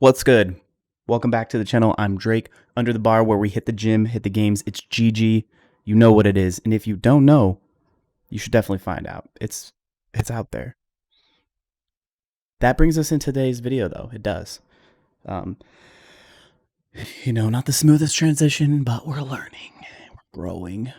What's good? Welcome back to the channel. I'm Drake, Under the Bar, where we hit the gym, hit the games. It's GG. You know what it is. And if you don't know, you should definitely find out. It's out there. That brings us into today's video, though. It does. Not the smoothest transition, but we're learning. We're growing.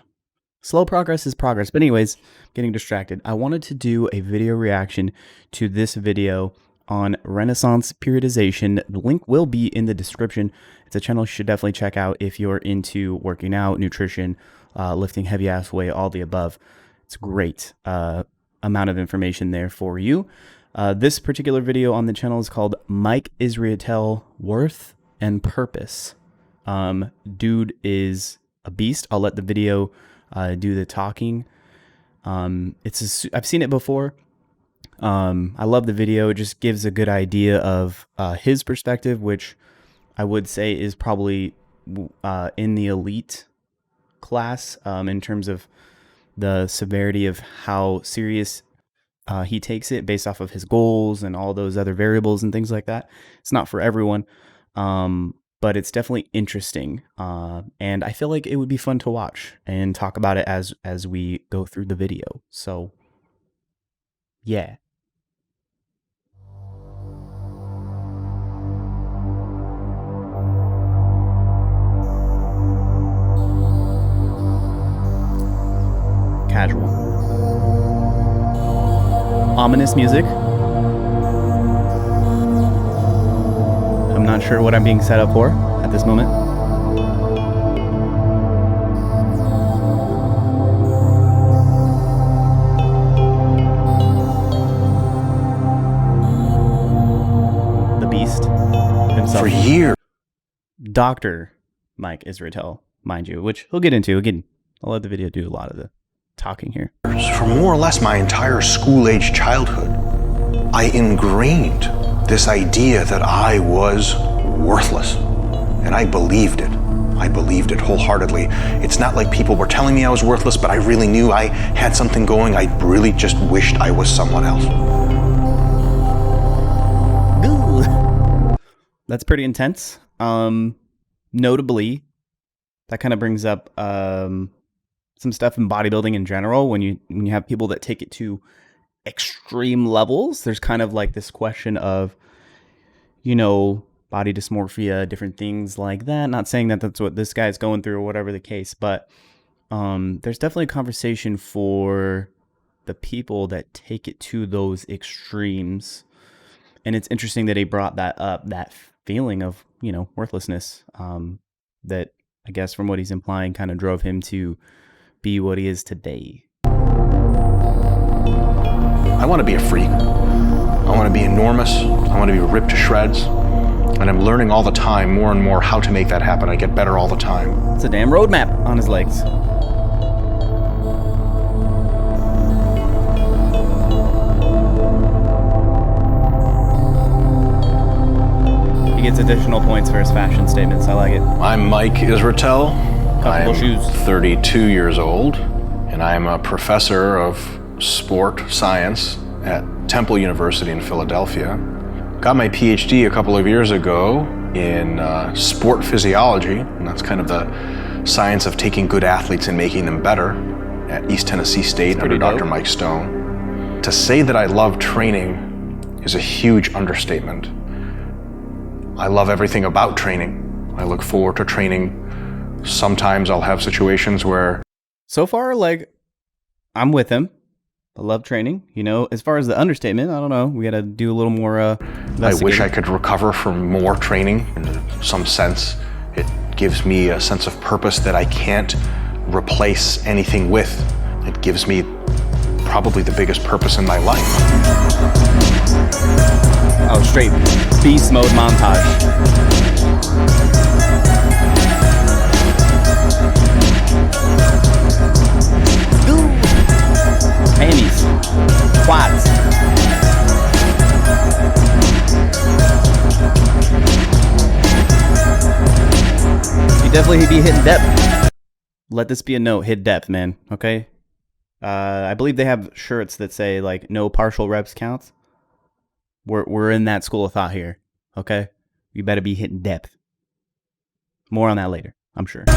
Slow progress is progress. But anyways, getting distracted. I wanted to do a video reaction to this video on Renaissance periodization. The link will be in the description. It's a channel you should definitely check out if you're into working out, nutrition, lifting heavy ass weight, all the above. It's a great amount of information there for you. This particular video on the channel is called Mike Israetel Worth and Purpose. Dude is a beast. I'll let the video do the talking. I've seen it before. I love the video. It just gives a good idea of his perspective, which I would say is probably in the elite class in terms of the severity of how serious he takes it based off of his goals and all those other variables and things like that. It's not for everyone, but it's definitely interesting. And I feel like it would be fun to watch and talk about it as we go through the video. So yeah. Casual. Ominous music. I'm not sure what I'm being set up for at this moment. The Beast himself. For years. Dr. Mike Israetel, mind you, which he'll get into. Again, I'll let the video do a lot of the talking here. For more or less my entire school-age childhood, I ingrained this idea that I was worthless. And I believed it. I believed it wholeheartedly. It's not like people were telling me I was worthless, but I really knew I had something going. I really just wished I was someone else. That's pretty intense. Notably, that kind of brings up some stuff in bodybuilding in general. When you have people that take it to extreme levels, there's kind of like this question of, body dysmorphia, different things like that. Not saying that that's what this guy's going through or whatever the case, but there's definitely a conversation for the people that take it to those extremes. And it's interesting that he brought that up, that feeling of, worthlessness, that I guess from what he's implying kind of drove him to be what he is today. I want to be a freak. I want to be enormous. I want to be ripped to shreds. And I'm learning all the time more and more how to make that happen. I get better all the time. It's a damn roadmap on his legs. He gets additional points for his fashion statements. I like it. I'm Mike Israetel. I'm shoes. 32 years old, and I'm a professor of sport science at Temple University in Philadelphia. Got my PhD a couple of years ago in sport physiology, and that's kind of the science of taking good athletes and making them better at East Tennessee State under Dr. Mike Stone. To say that I love training is a huge understatement. I love everything about training. I look forward to training. Sometimes I'll have situations where... So far, I'm with him. I love training. As far as the understatement, I don't know. We got to do a little more I wish I could recover from more training. In some sense, it gives me a sense of purpose that I can't replace anything with. It gives me probably the biggest purpose in my life. Oh, straight beast mode montage. Hammies, quads. You definitely be hitting depth. Let this be a note, hit depth, man. Okay. I believe they have shirts that say no partial reps counts. We're in that school of thought here. Okay. You better be hitting depth. More on that later, I'm sure. The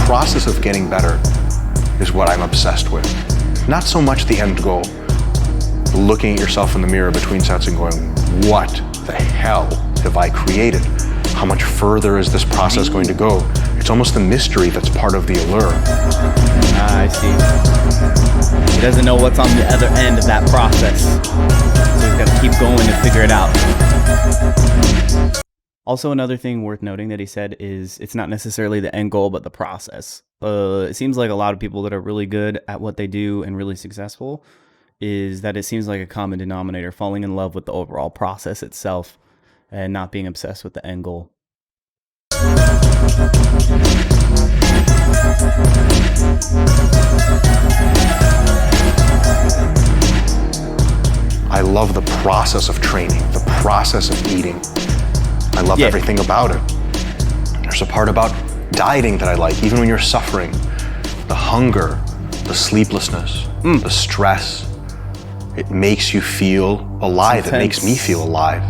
process of getting better is what I'm obsessed with. Not so much the end goal, looking at yourself in the mirror between sets and going, what the hell have I created? How much further is this process going to go? It's almost the mystery that's part of the allure. I see. He doesn't know what's on the other end of that process. So he's got to keep going to figure it out. Also, another thing worth noting that he said is it's not necessarily the end goal, but the process. It seems like a lot of people that are really good at what they do and really successful is that it seems like a common denominator, falling in love with the overall process itself and not being obsessed with the end goal. I love the process of training, the process of eating. I love everything about it. There's a part about dieting that I like, even when you're suffering. The hunger, the sleeplessness, the stress. It makes you feel alive. It makes me feel alive.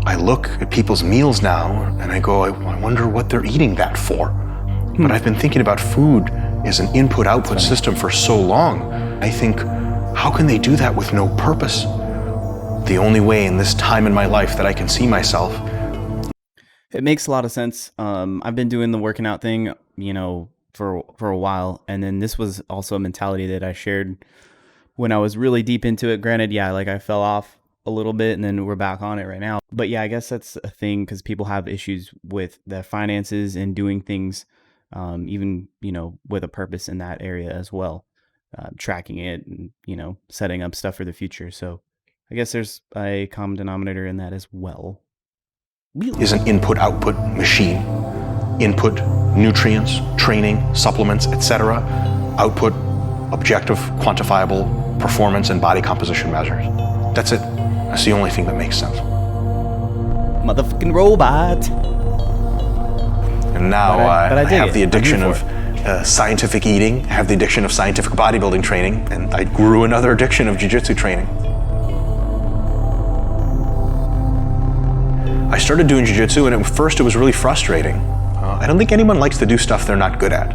I look at people's meals now and I go, I wonder what they're eating that for. But I've been thinking about food as an input-output system for so long. I think, how can they do that with no purpose? The only way in this time in my life that I can see myself. It makes a lot of sense. I've been doing the working out thing, you know, for a while. And then this was also a mentality that I shared when I was really deep into it. Granted, yeah, like I fell off a little bit and then we're back on it right now. But yeah, I guess that's a thing because people have issues with their finances and doing things, even, you know, with a purpose in that area as well. Tracking it and, you know, setting up stuff for the future. So I guess there's a common denominator in that as well. Is an input-output machine. Input, nutrients, training, supplements, etc. Output, objective, quantifiable performance and body composition measures. That's it. That's the only thing that makes sense. Motherfucking robot. And now I have the addiction of scientific eating, I have the addiction of scientific bodybuilding training, and I grew another addiction of jiu-jitsu training. I started doing jiu-jitsu and at first it was really frustrating. I don't think anyone likes to do stuff they're not good at.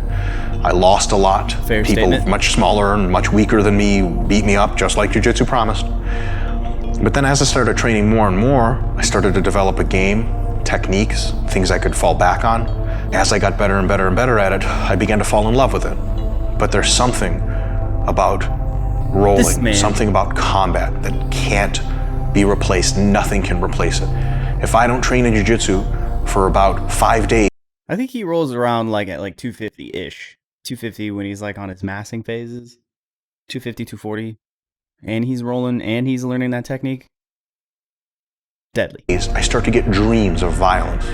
I lost a lot. Fair People statement. much smaller and much weaker than me beat me up, just like jiu-jitsu promised. But then as I started training more and more, I started to develop a game, techniques, things I could fall back on. As I got better and better and better at it, I began to fall in love with it. But there's something about rolling, something about combat that can't be replaced. Nothing can replace it. If I don't train in jiu-jitsu for about 5 days, I think he rolls around like at like 250-ish. 250 when he's like on his massing phases. 250, 240. And he's rolling and he's learning that technique. Deadly. I start to get dreams of violence.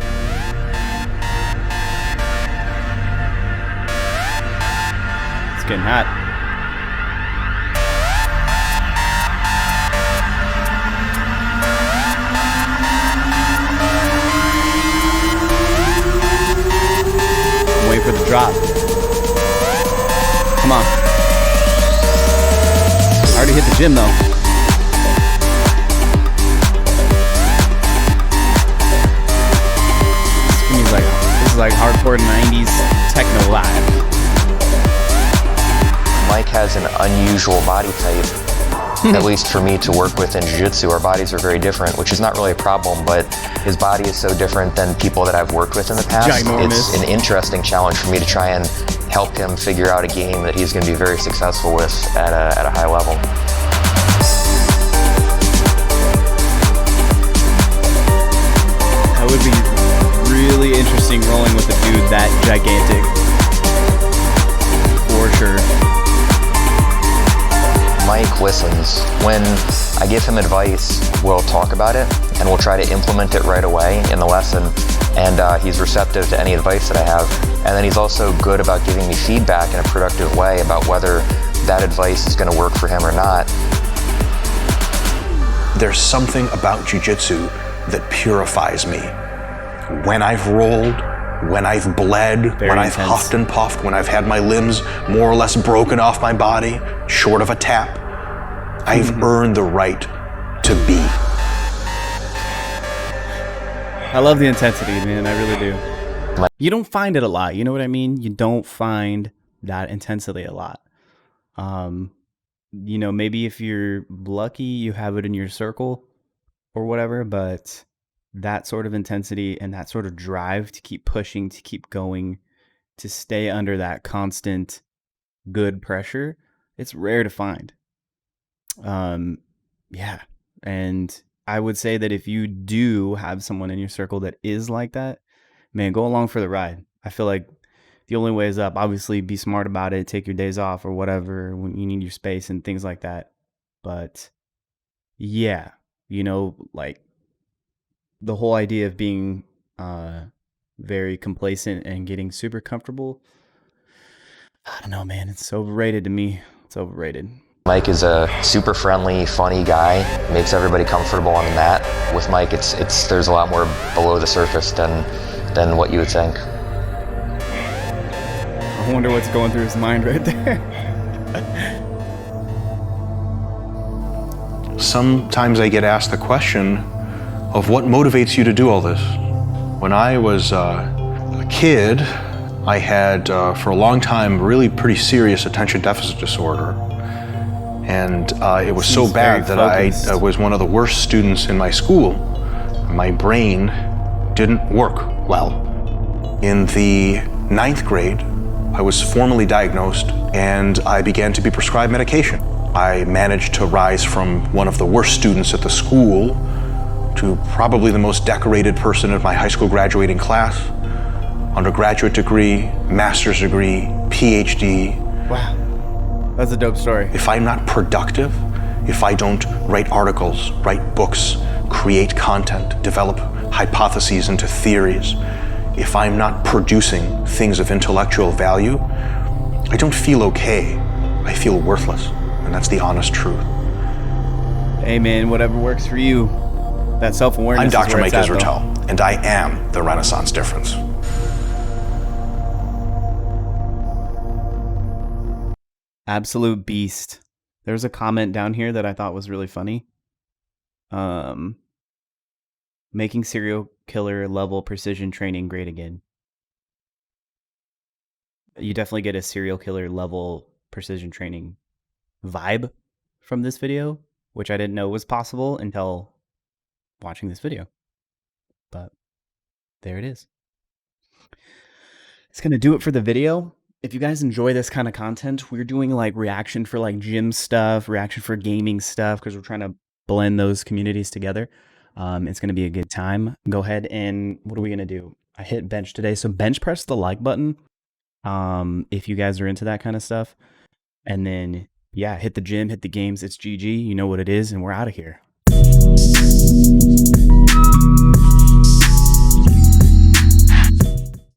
It's getting hot. Wait for the drop. Come on. I already hit the gym though. This is like hardcore 90s techno live. Mike has an unusual body type, at least for me to work with in jiu-jitsu. Our bodies are very different, which is not really a problem, but his body is so different than people that I've worked with in the past. Ginormous. It's an interesting challenge for me to try and help him figure out a game that he's going to be very successful with at a high level. That would be really interesting rolling with a dude that gigantic. For sure. Mike listens. When I give him advice, we'll talk about it and we'll try to implement it right away in the lesson. And he's receptive to any advice that I have. And then he's also good about giving me feedback in a productive way about whether that advice is going to work for him or not. There's something about jiu-jitsu that purifies me. When I've rolled, when I've bled, Very when intense. I've huffed and puffed, when I've had my limbs more or less broken off my body, short of a tap, I've earned the right to be. I love the intensity, man. I really do. You don't find it a lot. You know what I mean? You don't find that intensity a lot. You know, maybe if you're lucky, you have it in your circle or whatever, but that sort of intensity and that sort of drive to keep pushing, to keep going, to stay under that constant good pressure, it's rare to find. Yeah. And I would say that if you do have someone in your circle that is like that, man, go along for the ride. I feel like the only way is up. Obviously, be smart about it. Take your days off or whatever when you need your space and things like that. But yeah, you know, like the whole idea of being very complacent and getting super comfortable, I don't know, man. It's overrated to me. It's overrated. Mike is a super friendly, funny guy, makes everybody comfortable on the mat. With Mike, there's a lot more below the surface than what you would think. I wonder what's going through his mind right there. Sometimes I get asked the question of what motivates you to do all this. When I was a kid, I had, for a long time, really pretty serious attention deficit disorder. And it was so bad that I was one of the worst students in my school. My brain didn't work well. In the 9th grade, I was formally diagnosed and I began to be prescribed medication. I managed to rise from one of the worst students at the school to probably the most decorated person in my high school graduating class. Undergraduate degree, master's degree, PhD. Wow. That's a dope story. If I'm not productive, if I don't write articles, write books, create content, develop hypotheses into theories, if I'm not producing things of intellectual value, I don't feel okay. I feel worthless. And that's the honest truth. Hey man, whatever works for you. That self-awareness. I'm Dr. Mike Israetel, and I am the Renaissance difference. Absolute beast. There's a comment down here that I thought was really funny. Making serial killer level precision training great again. You definitely get a serial killer level precision training vibe from this video, which I didn't know was possible until watching this video. But there it is. It's going to do it for the video. If you guys enjoy this kind of content, we're doing like reaction for like gym stuff, reaction for gaming stuff, because we're trying to blend those communities together. It's going to be a good time. Go ahead and what are we going to do? I hit bench today. So bench press the like button if you guys are into that kind of stuff. And then, yeah, hit the gym, hit the games. It's GG. You know what it is. And we're out of here.